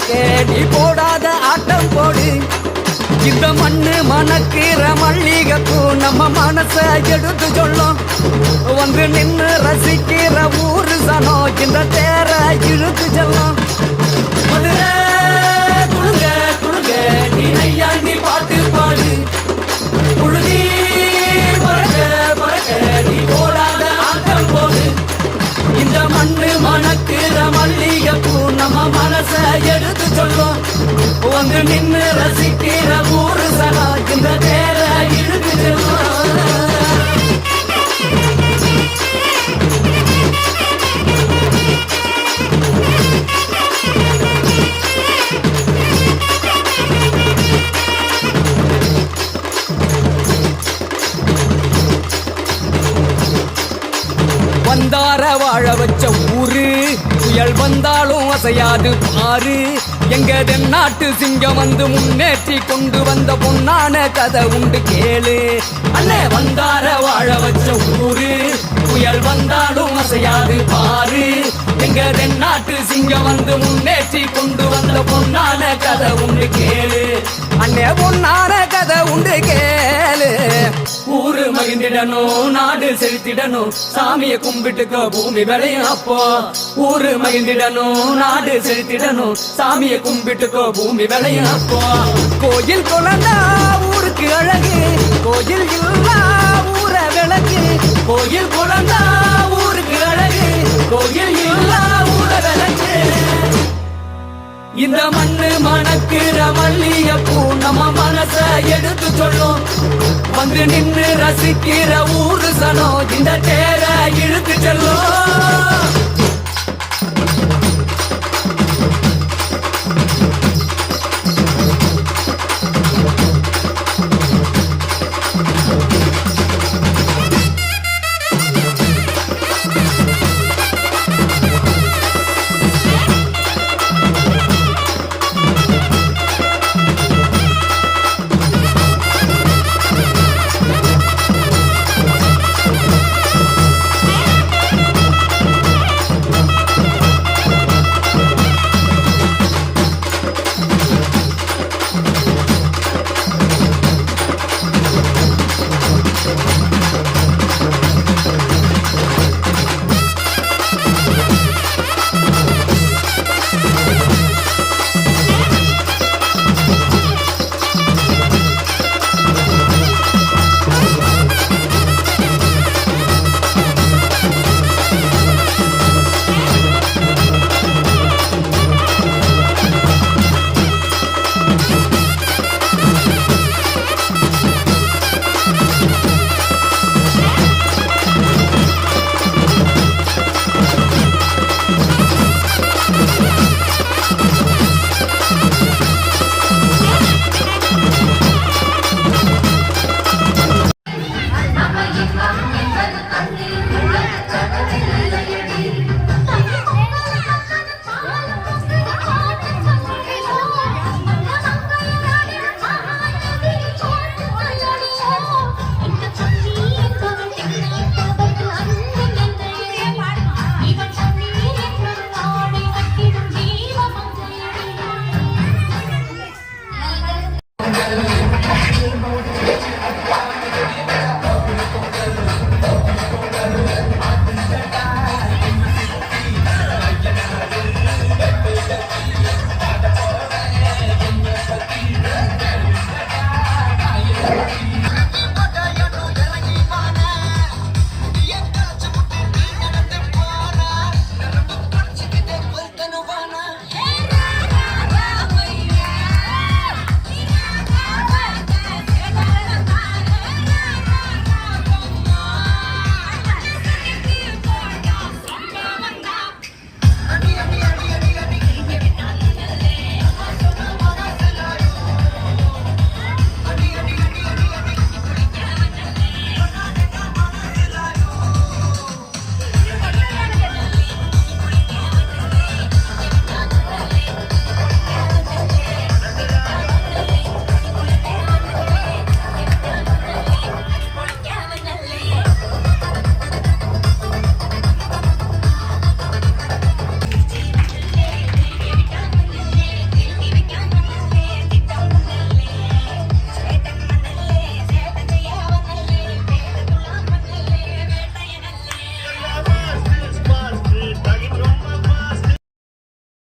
பறக்க நீ போடாத ஆட்டம் போடு. இந்த மண்ணு மணக்கிற மல்லிகைப்பூ நம்ம மனச எடுத்து சொல்லும். வந்து நின்று ரசிக்கிற ஊரு சனம் இந்த தேர இழுத்து செல்லும். மதுரை குழுங்க குழுங்க நீ ஐயாண்டி பாட்டு பாடு. புழுதி பறக்க பறக்க நீ போடாத ஆட்டம் போடு. இந்த மண்ணு மணக்கிற மல்லிகைப்பூ நம்ம மனச எடுத்து சொல்லும். வந்து நின்று ரசிக்கிற ஊரு சனா இந்த தேர இழுத்து செல்லும். வந்தார வாழ வச்ச ஊரு புயல் வந்தாலும் அசையாது பாரு. எங்க தென்னாட்டு சிங்கம் வந்து முன்னேற்றி கொண்டு வந்த பொன்னான கதை உண்டு கேளு. அண்ணே வந்தார வாழ வச்ச ஊரு புயல் வந்தாலும் அசையாது பாரு. எங்க தென்னாட்டு சிங்கம் வந்து முன்னேற்றி கொண்டு வந்த பொன்னான கதை உண்டு கேளு. அண்ணே பொன்னான கதை உண்டு கேளு. ஊரு மகிழ்ந்திடணும் நாடு செலுத்திடணும் சாமிய கும்பிட்டுக்கோ பூமி விளையும் அப்போ. ஊரு மகிழ்ந்திடணும் நாடு செலுத்திடணும் சாமிய கும்பிட்டுக்கோ பூமி விளையும் அப்போ. கோயில் குழந்தா ஊருக்கு அழகு கோயில் இல்லா ஊர விளக்கு. கோயில் குழந்தா ஊருக்கு அழகு கோயில் இல்லா ஊர விளக்கு. இந்த மண்ணு மணக்கிற மல்லிகைப்பூ நம்ம மனச எடுத்து சொல்லும். வந்து நின்று ரசிக்கிற ஊரு சனம் இந்த தேர இழுத்து செல்லும்.